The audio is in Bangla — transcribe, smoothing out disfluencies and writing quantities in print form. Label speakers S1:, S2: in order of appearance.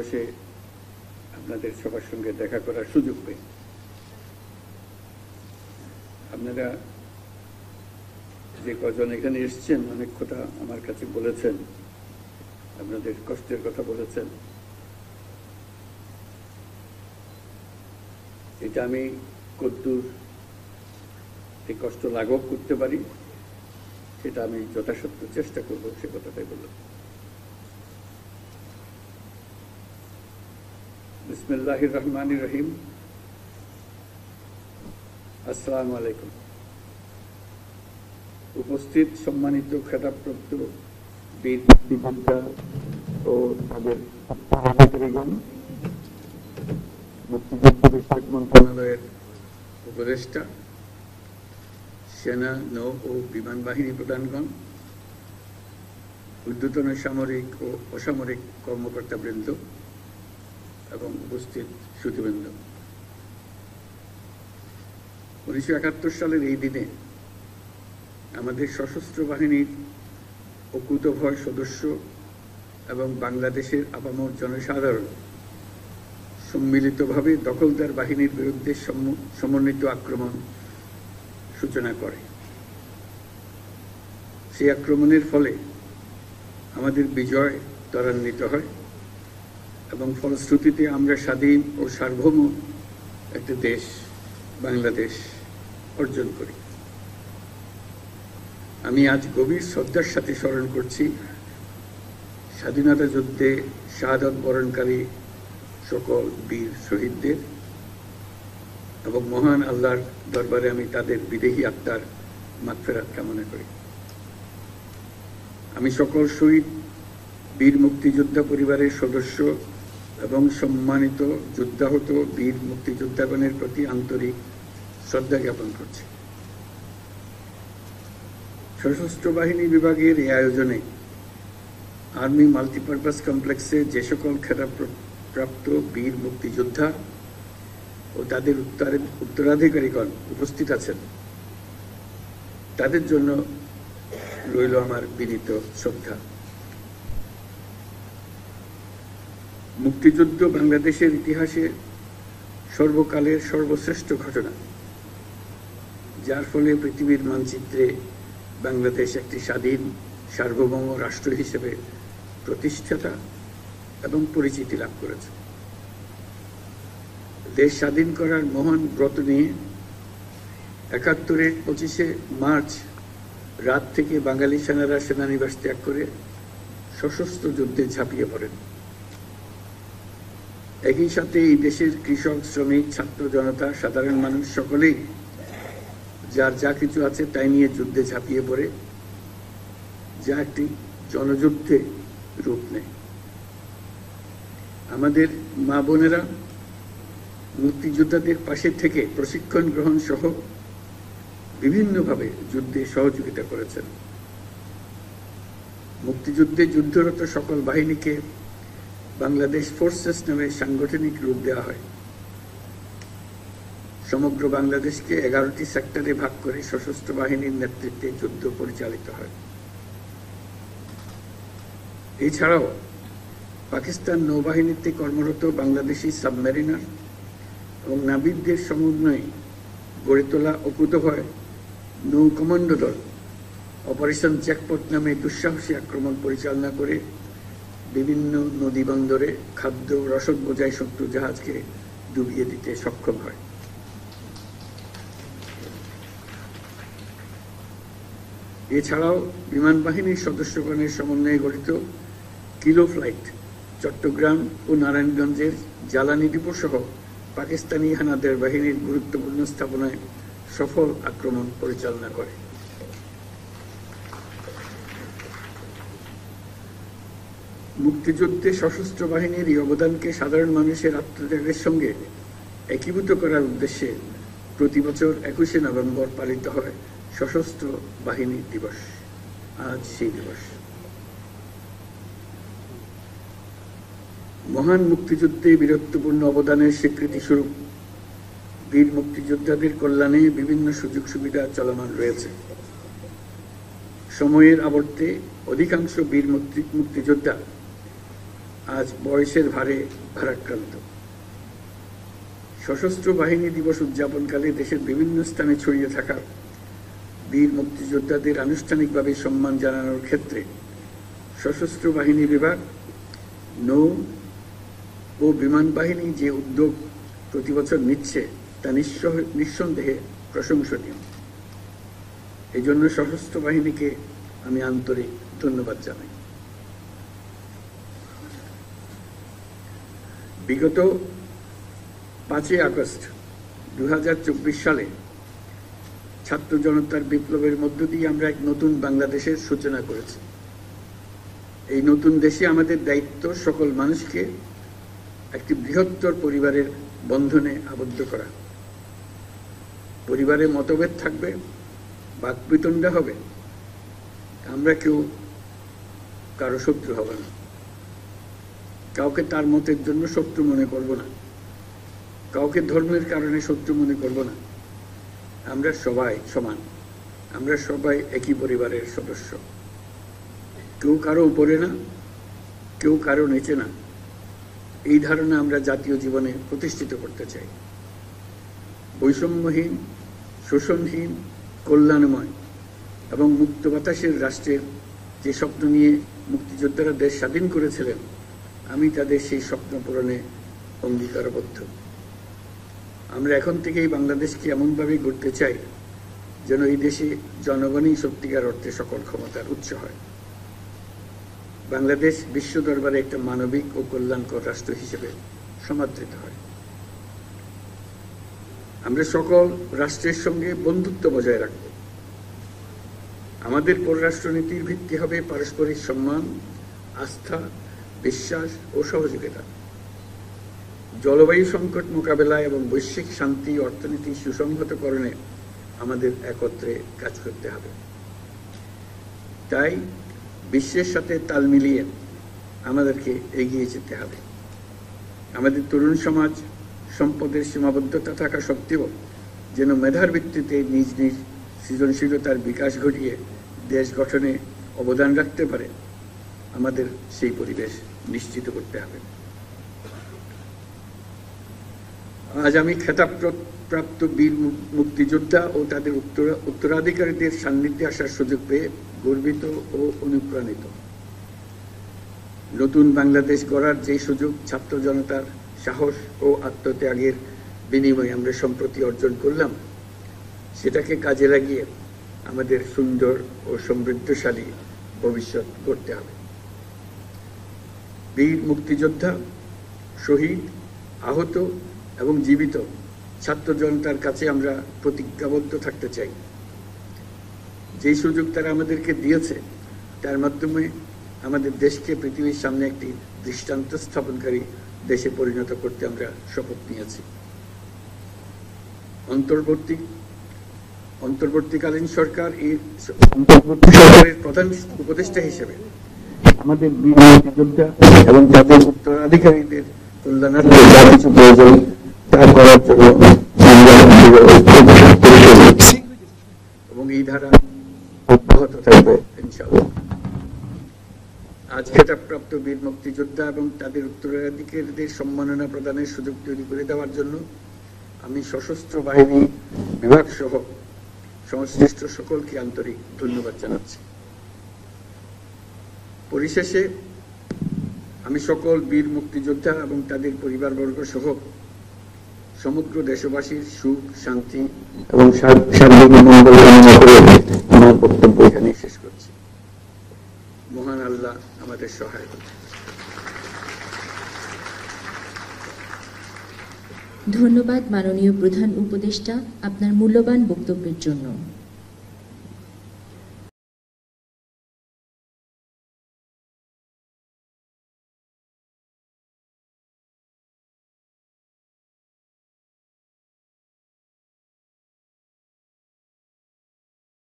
S1: বসে আপনাদের সবার সঙ্গে দেখা করার সুযোগ পেয়ে। আপনারা যে কজন এখানে এসছেন অনেক কথা আমার কাছে বলেছেন, আপনাদের কষ্টের কথা বলেছেন। এটা আমি কদ্দূর এই কষ্ট লাঘব করতে পারি সেটা আমি যথাসাধ্য চেষ্টা করব, সে কথাটাই বললাম। বিসমিল্লাহির রহমানির রহিম। আসসালামু আলাইকুম। উপস্থিত সম্মানিত খেতাবপ্রাপ্ত বীর মুক্তিযোদ্ধা ও তাদের সত্তাধিকারীগণ, মুক্তিযুদ্ধ বিষয়ক মন্ত্রণালয়ের উপদেষ্টা, সেনা, নৌ ও বিমান বাহিনী প্রধানগণ, ঊর্ধ্বতন সামরিক ও অসামরিক কর্মকর্তাবৃন্দ এবং উপস্থিত শ্রোতৃবৃন্দ, 1971 সালের এই দিনে আমাদের সশস্ত্র বাহিনীর অকুতোভয় সদস্য এবং বাংলাদেশের আপামর জনসাধারণ সম্মিলিতভাবে দখলদার বাহিনীর বিরুদ্ধে সমন্বিত আক্রমণ সূচনা করে। সেই আক্রমণের ফলে আমাদের বিজয় ত্বরান্বিত হয় এবং ফলশ্রুতিতে আমরা স্বাধীন ও সার্বভৌম একটি দেশ বাংলাদেশ অর্জন করি। আমি আজ গভীর শ্রদ্ধার সাথে স্মরণ করছি স্বাধীনতা যুদ্ধে শাহাদাত বরণকারী সকল বীর শহীদদের এবং মহান আল্লাহর দরবারে আমি তাদের বিদেহী আত্মার মাগফিরাত কামনা করি। আমি সকল শহীদ বীর মুক্তিযোদ্ধা পরিবারের সদস্য এবং সম্মানিত যুদ্ধাহত বীর মুক্তিযোদ্ধাগণের প্রতি আন্তরিক শ্রদ্ধা জ্ঞাপন করছি। সশস্ত্র বাহিনী বিভাগের এই আয়োজনে আর্মি মাল্টিপারপাস কমপ্লেক্সে যে সকল খেতাবপ্রাপ্ত বীর মুক্তিযোদ্ধা ও তাদের উত্তরাধিকারীগণ উপস্থিত আছেন, তাদের জন্য রইল আমার বিনীত শ্রদ্ধা। মুক্তিযুদ্ধ বাংলাদেশের ইতিহাসে সর্বকালের সর্বশ্রেষ্ঠ ঘটনা, যার ফলে পৃথিবীর মানচিত্রে বাংলাদেশ একটি স্বাধীন সার্বভৌম রাষ্ট্র হিসেবে প্রতিষ্ঠাতা এবং পরিচিতি লাভ করেছে। দেশ স্বাধীন করার মহান ব্রত নিয়ে 71-এর 25শে মার্চ রাত থেকে বাঙালি সেনারা সেনানিবাস ত্যাগ করে সশস্ত্র যুদ্ধে ঝাঁপিয়ে পড়েন। একই সাথে এই দেশের কৃষক, শ্রমিক, ছাত্র জনতা, সাধারণ মানুষ সকলেই যার যা কিছু আছে তাই নিয়ে যুদ্ধে ঝাঁপিয়ে পড়ে, যা একটি জনযুদ্ধে রূপ নেয়। আমাদের মা বোনেরা মুক্তিযোদ্ধাদের পাশে থেকে প্রশিক্ষণ গ্রহণ সহ বিভিন্নভাবে যুদ্ধে সহযোগিতা করেছেন। মুক্তিযুদ্ধে যুদ্ধরত সকল বাহিনীকে বাংলাদেশ ফোর্সেস নামে সাংগঠনিক রূপ দেওয়া হয়। সমগ্র বাংলাদেশকে 11টি সেক্টরে ভাগ করে সশস্ত্র বাহিনীর নেতৃত্বে যুদ্ধ পরিচালিত হয়। এছাড়াও পাকিস্তান নৌবাহিনীতে কর্মরত বাংলাদেশি সাবমেরিনার এবং নাবিকদের সমন্বয়ে গড়ে তোলা অকুতোভয় নৌ কমান্ডো দল অপারেশন জ্যাকপট নামে দুঃসাহসী আক্রমণ পরিচালনা করে বিভিন্ন নদী বন্দরে খাদ্য রসদ বোঝাই শত্রু জাহাজকে ডুবিয়ে দিতে সক্ষম হয়। এছাড়াও বিমান বাহিনীর সদস্যগণের সমন্বয়ে গঠিত কিলো ফ্লাইট চট্টগ্রাম ও নারায়ণগঞ্জের জ্বালানি ডিপো সহ পাকিস্তানি হানাদার বাহিনীর গুরুত্বপূর্ণ স্থাপনায় সফল আক্রমণ পরিচালনা করে। মুক্তিযুদ্ধে সশস্ত্র বাহিনীর এই অবদানকে সাধারণ মানুষের আত্মত্যাগের সঙ্গে একীভূত করার উদ্দেশ্যে প্রতি বছর 21শে নভেম্বর পালিত হয় সশস্ত্র বাহিনী দিবস। আজ সেই দিবস। মহান মুক্তিযুদ্ধে বীরত্বপূর্ণ অবদানের স্বীকৃতি স্বরূপ বীর মুক্তিযোদ্ধাদের কল্যাণে বিভিন্ন সুযোগ সুবিধা চলমান রয়েছে। সময়ের আবর্তে অধিকাংশ বীর মুক্তিযোদ্ধা আজ বয়সের ভারে ভারাক্রান্ত। সশস্ত্র বাহিনী দিবস উদযাপনকালে দেশের বিভিন্ন স্থানে ছড়িয়ে থাকা বীর মুক্তিযোদ্ধাদের আনুষ্ঠানিকভাবে সম্মান জানানোর ক্ষেত্রে সশস্ত্র বাহিনী বিভাগ, নৌ ও বিমান বাহিনী যে উদ্যোগ প্রতি বছর নিচ্ছে তা নিঃসন্দেহে প্রশংসনীয়। এই জন্য সশস্ত্র বাহিনীকে আমি আন্তরিক ধন্যবাদ জানাই। বিগত 5 আগস্ট 2024 সালে ছাত্র জনতার বিপ্লবের মধ্য দিয়ে আমরা এক নতুন বাংলাদেশের সূচনা করেছি। এই নতুন দেশে আমাদের দায়িত্ব সকল মানুষকে একটি বৃহত্তর পরিবারের বন্ধনে আবদ্ধ করা। পরিবারে মতভেদ থাকবে, বাকবিতণ্ডা হবে, আমরা কেউ কারো শত্রু হব না, কাউকে তার মতের জন্য শত্রু মনে করব না, কাউকে ধর্মের কারণে শত্রু মনে করব না। আমরা সবাই সমান, আমরা সবাই একই পরিবারের সদস্য। কেউ কারো উপরে না, কেউ কারো নিচে না, এই ধারণা আমরা জাতীয় জীবনে প্রতিষ্ঠিত করতে চাই। বৈষম্যহীন, শোষণহীন, কল্যাণময় এবং মুক্ত বাতাসের রাষ্ট্রের যে স্বপ্ন নিয়ে মুক্তিযোদ্ধারা দেশ স্বাধীন করেছিলেন, আমি তাদের সেই স্বপ্ন পূরণে অঙ্গীকারবদ্ধ। আমরা এখন থেকেই বাংলাদেশকে এমনভাবে গড়তে চাই যেন এই দেশে জনগণই সত্যিকার অর্থে সকল ক্ষমতার উৎস হয়। বাংলাদেশ বিশ্ব দরবারে একটা মানবিক ও কল্যাণকর রাষ্ট্র হিসেবে সমাদৃত হয়। আমরা সকল রাষ্ট্রের সঙ্গে বন্ধুত্ব বজায় রাখব। আমাদের পররাষ্ট্রনীতির ভিত্তি হবে পারস্পরিক সম্মান, আস্থা, বিশ্বাস ও সহযোগিতা। জলবায়ু সংকট মোকাবেলায় এবং বৈশ্বিক শান্তি অর্থনীতি সুসংহতকরণে আমাদের একত্রে কাজ করতে হবে। তাই বিশ্বের সাথে তাল মিলিয়ে আমাদেরকে এগিয়ে যেতে হবে। আমাদের তরুণ সমাজ সম্পদের সীমাবদ্ধতা থাকা সত্ত্বেও যেন মেধার ভিত্তিতে নিজ নিজ সৃজনশীলতার বিকাশ ঘটিয়ে দেশ গঠনে অবদান রাখতে পারে, আমাদের সেই পরিবেশ নিশ্চিত করতে হবে। আজ আমি খেতাবপ্রাপ্ত বীর মুক্তিযোদ্ধা ও তাদের উত্তরাধিকারীদের সান্নিধ্যে আসার সুযোগ পেয়ে গর্বিত ও অনুপ্রাণিত। নতুন বাংলাদেশ গড়ার যে সুযোগ ছাত্র জনতার সাহস ও আত্মত্যাগের বিনিময়ে আমরা সম্প্রতি অর্জন করলাম, সেটাকে কাজে লাগিয়ে আমাদের সুন্দর ও সমৃদ্ধশালী ভবিষ্যৎ গড়তে হবে। বীর মুক্তিযোদ্ধা, শহীদ, আহত এবং জীবিত ছাত্র জনতার কাছে আমরা প্রতিজ্ঞাবদ্ধ থাকতে চাই। যে সুযোগ তারা আমাদেরকে দিয়েছে তার মাধ্যমে আমাদের দেশকে পৃথিবীর সামনে একটি দৃষ্টান্ত স্থাপনকারী দেশে পরিণত করতে আমরা শপথ নিয়েছি। অন্তর্বর্তীকালীন সরকারের প্রধান উপদেষ্টা হিসেবে আমাদের বীর মুক্তিযোদ্ধা এবং তাদের উত্তরাধিকারীদের কল্যাণার্থে যা কিছু প্রয়োজন তা করার জন্য এবং এই ধারা অব্যাহত থাকবে ইনশাআল্লাহ। আজ খেতাবপ্রাপ্ত বীর মুক্তিযোদ্ধা এবং তাদের উত্তরাধিকারীদের সম্মাননা প্রদানের সুযোগ তৈরি করে দেওয়ার জন্য আমি সশস্ত্র বাহিনী বিভাগ সহ সংশ্লিষ্ট সকলকে আন্তরিক ধন্যবাদ জানাচ্ছি। পরিশেষে আমি সকল বীর মুক্তিযোদ্ধা এবং তাদের পরিবারবর্গ সহ সমগ্র দেশবাসীর সুখ, শান্তি এবং সার্বিক মঙ্গল কামনা করে আমার বক্তব্য এখানেই শেষ করছি। মহান আল্লাহ আমাদের সহায় হোক।
S2: ধন্যবাদ মাননীয় প্রধান উপদেষ্টা আপনার মূল্যবান বক্তব্যের জন্য।